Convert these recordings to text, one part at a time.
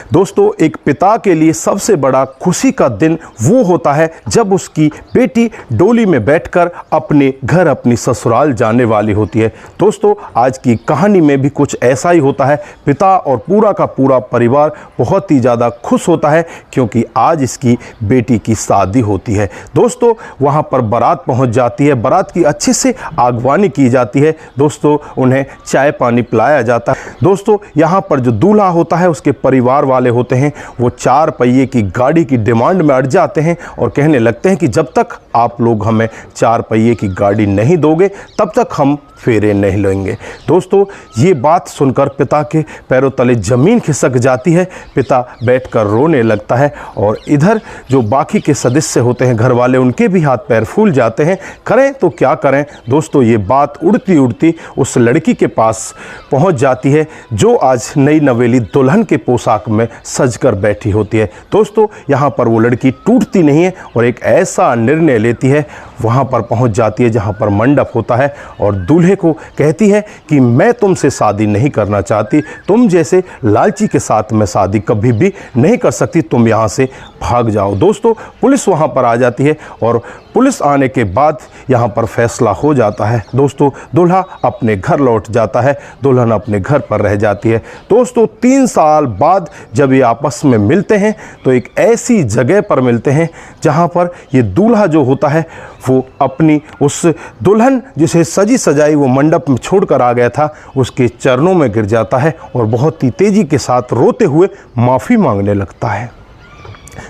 दोस्तों, एक पिता के लिए सबसे बड़ा खुशी का दिन वो होता है जब उसकी बेटी डोली में बैठकर अपने घर, अपनी ससुराल जाने वाली होती है। दोस्तों, आज की कहानी में भी कुछ ऐसा ही होता है। पिता और पूरा का पूरा परिवार बहुत ही ज़्यादा खुश होता है क्योंकि आज इसकी बेटी की शादी होती है। दोस्तों, वहाँ पर बारात पहुँच जाती है। बारात की अच्छे से आगवानी की जाती है। दोस्तों, उन्हें चाय पानी पिलाया जाता है। दोस्तों, यहाँ पर जो दूल्हा होता है उसके परिवार वाले होते हैं वो 4 पहिए की गाड़ी की डिमांड में अड़ जाते हैं और कहने लगते हैं कि जब तक आप लोग हमें 4 पहिए की गाड़ी नहीं दोगे तब तक हम फेरे नहीं लेंगे। दोस्तों, ये बात सुनकर पिता के पैरों तले ज़मीन खिसक जाती है। पिता बैठकर रोने लगता है और इधर जो बाकी के सदस्य होते हैं घर वाले, उनके भी हाथ पैर फूल जाते हैं। करें तो क्या करें। दोस्तों, ये बात उड़ती उड़ती उस लड़की के पास पहुंच जाती है जो आज नई नवेली दुल्हन के पोशाक में सजकर बैठी होती है। दोस्तों, यहाँ पर वो लड़की टूटती नहीं है और एक ऐसा निर्णय लेती है, वहाँ पर पहुँच जाती है जहाँ पर मंडप होता है और दूल्हे को कहती है कि मैं तुमसे शादी नहीं करना चाहती, तुम जैसे लालची के साथ मैं शादी कभी भी नहीं कर सकती, तुम यहाँ से भाग जाओ। दोस्तों, पुलिस वहाँ पर आ जाती है और पुलिस आने के बाद यहाँ पर फैसला हो जाता है। दोस्तों, दूल्हा अपने घर लौट जाता है, दुल्हन अपने घर पर रह जाती है। दोस्तों, 3 साल बाद जब ये आपस में मिलते हैं तो एक ऐसी जगह पर मिलते हैं जहाँ पर ये दूल्हा जो होता है वो अपनी उस दुल्हन जिसे सजी सजाई वो मंडप में छोड़कर आ गया था उसके चरणों में गिर जाता है और बहुत ही तेज़ी के साथ रोते हुए माफ़ी मांगने लगता है।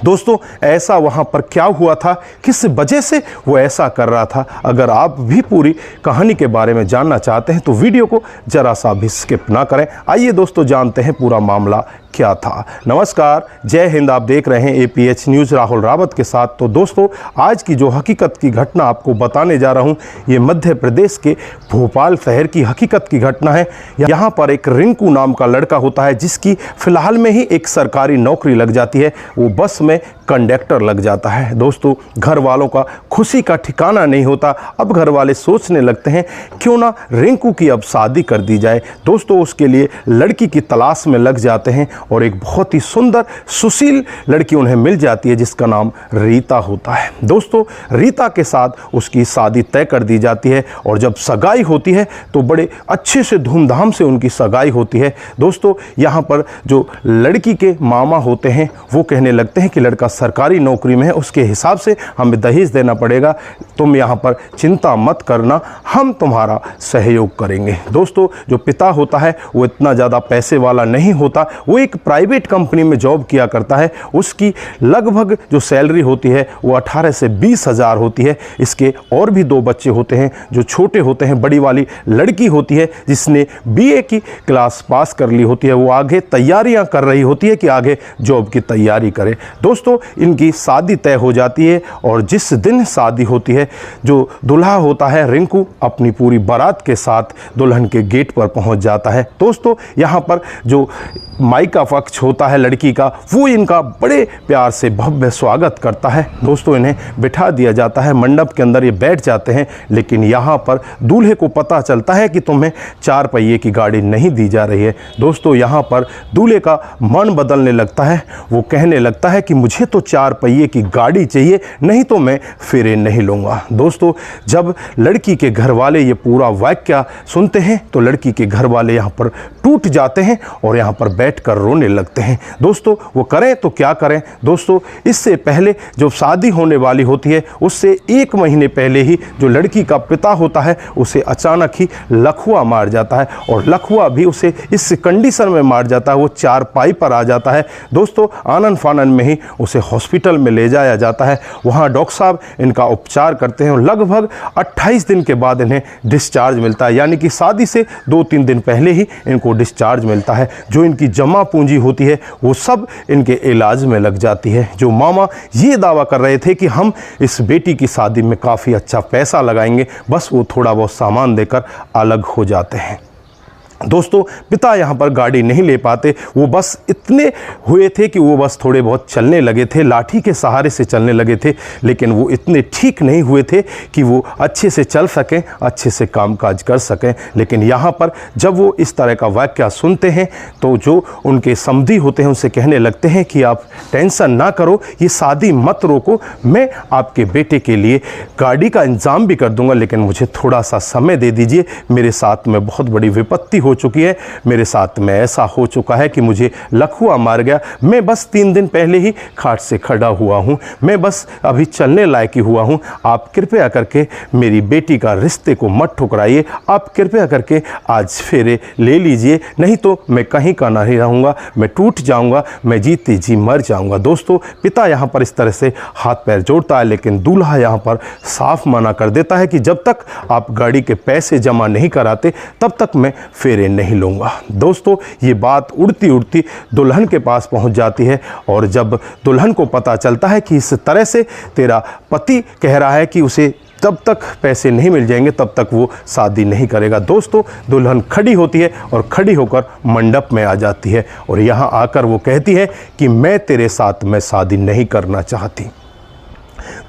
दोस्तों, ऐसा वहाँ पर क्या हुआ था, किस वजह से वो ऐसा कर रहा था, अगर आप भी पूरी कहानी के बारे में जानना चाहते हैं तो वीडियो को ज़रा सा भी स्किप ना करें। आइए दोस्तों, जानते हैं पूरा मामला क्या था। नमस्कार, जय हिंद। आप देख रहे हैं APH न्यूज़ राहुल रावत के साथ। तो दोस्तों, आज की जो हकीकत की घटना आपको बताने जा रहा हूँ ये मध्य प्रदेश के भोपाल शहर की हकीकत की घटना है। यहाँ पर एक रिंकू नाम का लड़का होता है जिसकी फ़िलहाल में ही एक सरकारी नौकरी लग जाती है। वो बस में कंडक्टर लग जाता है। दोस्तों, घर वालों का खुशी का ठिकाना नहीं होता। अब घर वाले सोचने लगते हैं क्यों ना रिंकू की अब शादी कर दी जाए। दोस्तों, उसके लिए लड़की की तलाश में लग जाते हैं और एक बहुत ही सुंदर सुशील लड़की उन्हें मिल जाती है जिसका नाम रीता होता है। दोस्तों, रीता के साथ उसकी शादी तय कर दी जाती है और जब सगाई होती है तो बड़े अच्छे से धूमधाम से उनकी सगाई होती है। दोस्तों, यहाँ पर जो लड़की के मामा होते हैं वो कहने लगते हैं कि लड़का सरकारी नौकरी में है, उसके हिसाब से हमें दहेज देना पड़ेगा, तुम यहाँ पर चिंता मत करना, हम तुम्हारा सहयोग करेंगे। दोस्तों, जो पिता होता है वो इतना ज़्यादा पैसे वाला नहीं होता, वो एक प्राइवेट कंपनी में जॉब किया करता है। उसकी लगभग जो सैलरी होती है वो 18 से 20 हज़ार होती है। इसके और भी 2 बच्चे होते हैं जो छोटे होते हैं। बड़ी वाली लड़की होती है जिसने BA की क्लास पास कर ली होती है, वो आगे तैयारियां कर रही होती है कि आगे जॉब की तैयारी करे। दोस्तों, इनकी शादी तय हो जाती है और जिस दिन शादी होती है जो दूल्हा होता है रिंकू अपनी पूरी बारात के साथ दुल्हन के गेट पर पहुंच जाता है। दोस्तों, यहाँ पर जो मायका पक्ष होता है लड़की का वो इनका बड़े प्यार से भव्य स्वागत करता है। दोस्तों, इन्हें बिठा दिया जाता है मंडप के अंदर, ये बैठ जाते हैं। लेकिन यहाँ पर दूल्हे को पता चलता है कि तुम्हें 4 पहिए की गाड़ी नहीं दी जा रही है। दोस्तों, यहाँ पर दूल्हे का मन बदलने लगता है। वो कहने लगता है कि मुझे तो 4 पहिए की गाड़ी चाहिए, नहीं तो मैं फेरे नहीं लूँगा। दोस्तों, जब लड़की के घर वाले ये पूरा वाक्य सुनते हैं तो लड़की के घर वाले यहाँ पर टूट जाते हैं और यहाँ पर बैठकर रोने लगते हैं। दोस्तों, वो करें तो क्या करें। दोस्तों, इससे पहले जो शादी होने वाली होती है उससे 1 महीने पहले ही जो लड़की का पिता होता है उसे अचानक ही लखुआ मार जाता है और लखुआ भी उसे इस कंडीशन में मार जाता है, वो 4 पाई पर आ जाता है। दोस्तों, आनन फानन में ही उसे हॉस्पिटल में ले जाया जाता है। वहाँ डॉक्टर साहब इनका उपचार करते हैं और लगभग 28 दिन के बाद इन्हें डिस्चार्ज मिलता है, यानी कि शादी से 2-3 दिन पहले ही इनको डिस्चार्ज मिलता है। जो इनकी जमा पूंजी होती है वो सब इनके इलाज में लग जाती है। जो मामा ये दावा कर रहे थे कि हम इस बेटी की शादी में काफ़ी अच्छा पैसा लगाएंगे, बस वो थोड़ा बहुत सामान देकर अलग हो जाते हैं। दोस्तों पिता यहाँ पर गाड़ी नहीं ले पाते, वो बस इतने हुए थे कि वो बस थोड़े बहुत चलने लगे थे, लाठी के सहारे से चलने लगे थे, लेकिन वो इतने ठीक नहीं हुए थे कि वो अच्छे से चल सकें, अच्छे से कामकाज कर सकें। लेकिन यहाँ पर जब वो इस तरह का वाक्य सुनते हैं तो जो उनके समधी होते हैं उनसे कहने लगते हैं कि आप टेंशन ना करो, ये शादी मत रोको, मैं आपके बेटे के लिए गाड़ी का इंतज़ाम भी कर दूंगा, लेकिन मुझे थोड़ा सा समय दे दीजिए, मेरे साथ में बहुत बड़ी विपत्ति हो चुकी है, मेरे साथ में ऐसा हो चुका है कि मुझे लकवा मार गया, मैं बस 3 दिन पहले ही खाट से खड़ा हुआ हूँ, मैं बस अभी चलने लायक ही हुआ हूँ, आप कृपया करके मेरी बेटी का रिश्ते को मत ठुकराइए, आप कृपया करके आज फेरे ले लीजिए, नहीं तो मैं कहीं का नहीं रहूँगा, मैं टूट जाऊँगा, मैं जीते जी मर जाऊँगा। दोस्तों पिता यहाँ पर इस तरह से हाथ पैर जोड़ता है, लेकिन दूल्हा यहाँ पर साफ मना कर देता है कि जब तक आप गाड़ी के पैसे जमा नहीं कराते तब तक मैं फेरे नहीं लूँगा। दोस्तों ये बात उड़ती उड़ती दुल्हन के पास पहुंच जाती है, और जब दुल्हन को पता चलता है कि इस तरह से तेरा पति कह रहा है कि उसे तब तक पैसे नहीं मिल जाएंगे तब तक वो शादी नहीं करेगा, दोस्तों दुल्हन खड़ी होती है और खड़ी होकर मंडप में आ जाती है, और यहाँ आकर वो कहती है कि मैं तेरे साथ में शादी नहीं करना चाहती।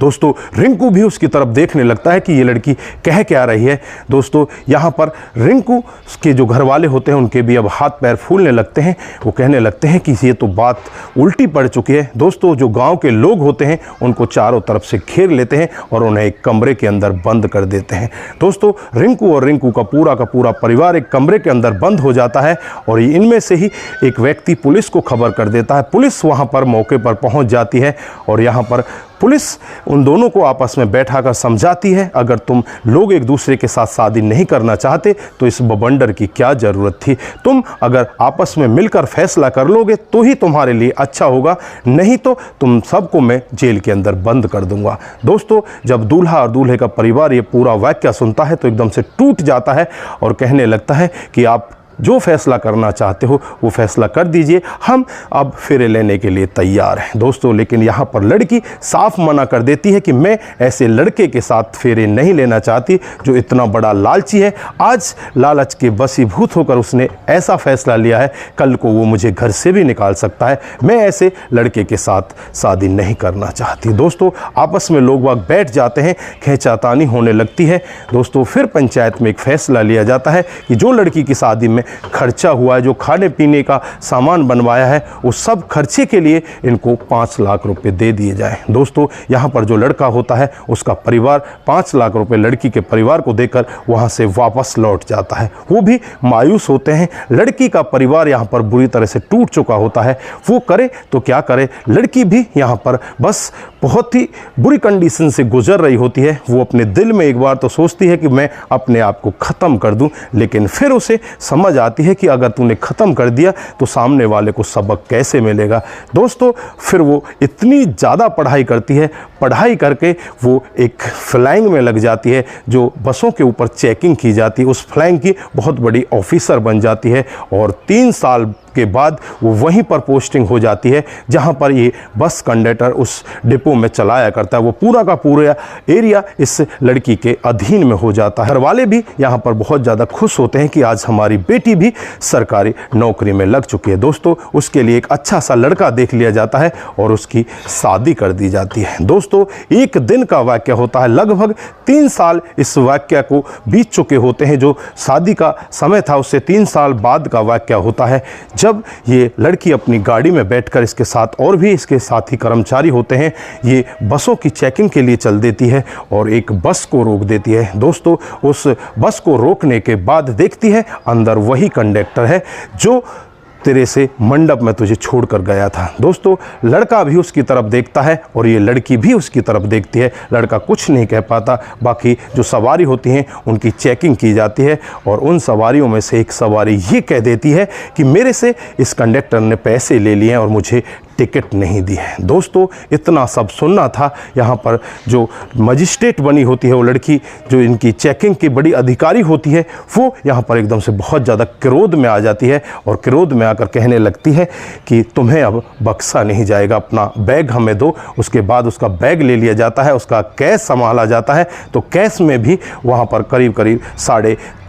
दोस्तों रिंकू भी उसकी तरफ देखने लगता है कि ये लड़की कह क्या रही है। दोस्तों यहाँ पर रिंकू के जो घर वाले होते हैं उनके भी अब हाथ पैर फूलने लगते हैं, वो कहने लगते हैं कि ये तो बात उल्टी पड़ चुकी है। दोस्तों जो गांव के लोग होते हैं उनको चारों तरफ से घेर लेते हैं और उन्हें एक कमरे के अंदर बंद कर देते हैं। दोस्तों रिंकू और रिंकू का पूरा परिवार एक कमरे के अंदर बंद हो जाता है, और इनमें से ही एक व्यक्ति पुलिस को खबर कर देता है। पुलिस वहाँ पर मौके पर पहुँच जाती है, और यहाँ पर पुलिस उन दोनों को आपस में बैठाकर समझाती है, अगर तुम लोग एक दूसरे के साथ शादी नहीं करना चाहते तो इस बवंडर की क्या ज़रूरत थी, तुम अगर आपस में मिलकर फैसला कर लोगे तो ही तुम्हारे लिए अच्छा होगा, नहीं तो तुम सबको मैं जेल के अंदर बंद कर दूंगा। दोस्तों जब दूल्हा और दूल्हे का परिवार ये पूरा वाक्य सुनता है तो एकदम से टूट जाता है और कहने लगता है कि आप जो फैसला करना चाहते हो वो फैसला कर दीजिए, हम अब फेरे लेने के लिए तैयार हैं। दोस्तों लेकिन यहाँ पर लड़की साफ मना कर देती है कि मैं ऐसे लड़के के साथ फेरे नहीं लेना चाहती जो इतना बड़ा लालची है, आज लालच के वशीभूत होकर उसने ऐसा फैसला लिया है, कल को वो मुझे घर से भी निकाल सकता है, मैं ऐसे लड़के के साथ शादी नहीं करना चाहती। दोस्तों आपस में लोग बाग बैठ जाते हैं, खींचातानी होने लगती है। दोस्तों फिर पंचायत में एक फैसला लिया जाता है कि जो लड़की की शादी में खर्चा हुआ है, जो खाने पीने का सामान बनवाया है, उस सब खर्चे के लिए इनको 5 लाख रुपए दे दिए जाए। दोस्तों यहाँ पर जो लड़का होता है उसका परिवार 5 लाख रुपए लड़की के परिवार को देकर वहाँ से वापस लौट जाता है। वो भी मायूस होते हैं, लड़की का परिवार यहाँ पर बुरी तरह से टूट चुका होता है, वो करे तो क्या करे। लड़की भी यहाँ पर बस बहुत ही बुरी कंडीशन से गुजर रही होती है, वो अपने दिल में एक बार तो सोचती है कि मैं अपने आप को ख़त्म कर दूं, लेकिन फिर उसे समझ आती है कि अगर तूने ख़त्म कर दिया तो सामने वाले को सबक कैसे मिलेगा। दोस्तों फिर वो इतनी ज़्यादा पढ़ाई करती है, पढ़ाई करके वो एक फ्लाइंग में लग जाती है, जो बसों के ऊपर चेकिंग की जाती है, उस फ्लाइंग की बहुत बड़ी ऑफिसर बन जाती है, और 3 साल के बाद वो वहीं पर पोस्टिंग हो जाती है जहां पर ये बस कंडक्टर उस डिपो में चलाया करता है। वो पूरा का पूरा एरिया इस लड़की के अधीन में हो जाता है। घर वाले भी यहाँ पर बहुत ज़्यादा खुश होते हैं कि आज हमारी बेटी भी सरकारी नौकरी में लग चुकी है। दोस्तों उसके लिए एक अच्छा सा लड़का देख लिया जाता है और उसकी शादी कर दी जाती है। दोस्तों एक दिन का वाक्य होता है, लगभग 3 साल इस वाक्य को बीत चुके होते हैं। जो शादी का समय था उससे 3 साल बाद का वाक्य होता है, जब ये लड़की अपनी गाड़ी में बैठकर इसके साथ और भी इसके साथी कर्मचारी होते हैं, ये बसों की चेकिंग के लिए चल देती है और एक बस को रोक देती है। दोस्तों उस बस को रोकने के बाद देखती है अंदर वही कंडक्टर है जो तेरे से मंडप में तुझे छोड़कर गया था। दोस्तों लड़का भी उसकी तरफ देखता है और ये लड़की भी उसकी तरफ देखती है। लड़का कुछ नहीं कह पाता, बाकी जो सवारी होती हैं उनकी चेकिंग की जाती है और उन सवारियों में से एक सवारी ये कह देती है कि मेरे से इस कंडक्टर ने पैसे ले लिए हैं और मुझे टिकट नहीं दी है। दोस्तों इतना सब सुनना था। यहाँ पर जो मजिस्ट्रेट बनी होती है वो लड़की, जो इनकी चेकिंग की बड़ी अधिकारी होती है, वो यहाँ पर एकदम से बहुत ज़्यादा क्रोध में आ जाती है और क्रोध में आकर कहने लगती है कि तुम्हें अब बख्शा नहीं जाएगा, अपना बैग हमें दो। उसके बाद उसका बैग ले लिया जाता है, उसका कैश संभाला जाता है, तो कैश में भी वहाँ पर करीब करीब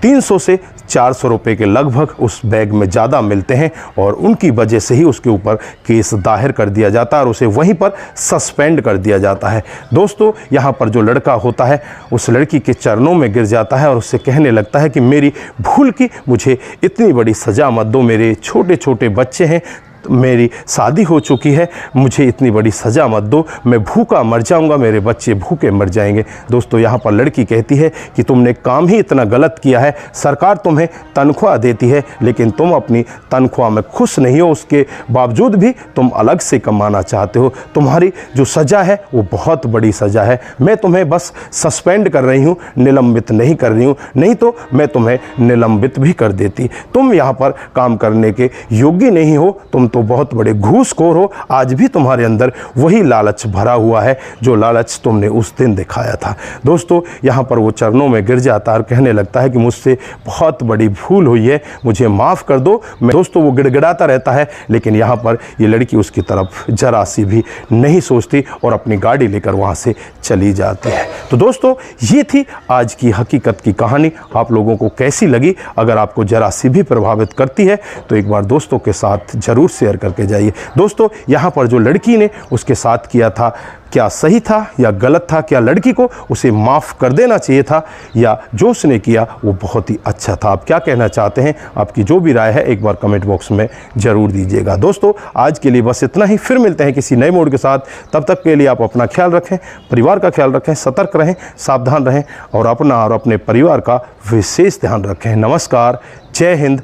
300 से 400 रुपये के लगभग उस बैग में ज़्यादा मिलते हैं और उनकी वजह से ही उसके ऊपर केस दायर कर दिया जाता है और उसे वहीं पर सस्पेंड कर दिया जाता है। दोस्तों, यहाँ पर जो लड़का होता है उस लड़की के चरणों में गिर जाता है और उससे कहने लगता है कि मेरी भूल की मुझे इतनी बड़ी सज़ा मत दो, मेरे छोटे छोटे बच्चे हैं, मेरी शादी हो चुकी है, मुझे इतनी बड़ी सज़ा मत दो, मैं भूखा मर जाऊंगा, मेरे बच्चे भूखे मर जाएंगे। दोस्तों, यहाँ पर लड़की कहती है कि तुमने काम ही इतना गलत किया है, सरकार तुम्हें तनख्वाह देती है लेकिन तुम अपनी तनख्वाह में खुश नहीं हो, उसके बावजूद भी तुम अलग से कमाना चाहते हो। तुम्हारी जो सज़ा है वो बहुत बड़ी सज़ा है, मैं तुम्हें बस सस्पेंड कर रही हूँ, निलंबित नहीं कर रही हूँ, नहीं तो मैं तुम्हें निलंबित भी कर देती। तुम यहाँ पर काम करने के योग्य नहीं हो, तुम तो बहुत बड़े घूसखोर हो, आज भी तुम्हारे अंदर वही लालच भरा हुआ है जो लालच तुमने उस दिन दिखाया था। दोस्तों, यहाँ पर वो चरणों में गिर जाता है और कहने लगता है कि मुझसे बहुत बड़ी भूल हुई है, मुझे माफ़ कर दो। दोस्तों, वो गिड़गिड़ाता रहता है लेकिन यहाँ पर ये लड़की उसकी तरफ जरा सी भी नहीं सोचती और अपनी गाड़ी लेकर वहाँ से चली जाती है। तो दोस्तों, ये थी आज की हकीकत की कहानी। आप लोगों को कैसी लगी? अगर आपको जरा सी भी प्रभावित करती है तो एक बार दोस्तों के साथ ज़रूर शेयर करके जाइए। दोस्तों, यहाँ पर जो लड़की ने उसके साथ किया था, क्या सही था या गलत था? क्या लड़की को उसे माफ़ कर देना चाहिए था या जो उसने किया वो बहुत ही अच्छा था? आप क्या कहना चाहते हैं? आपकी जो भी राय है एक बार कमेंट बॉक्स में ज़रूर दीजिएगा। दोस्तों, आज के लिए बस इतना ही, फिर मिलते हैं किसी नए मोड के साथ। तब तक के लिए आप अपना ख्याल रखें, परिवार का ख्याल रखें, सतर्क रहें, सावधान रहें और अपना और अपने परिवार का विशेष ध्यान रखें। नमस्कार, जय हिंद,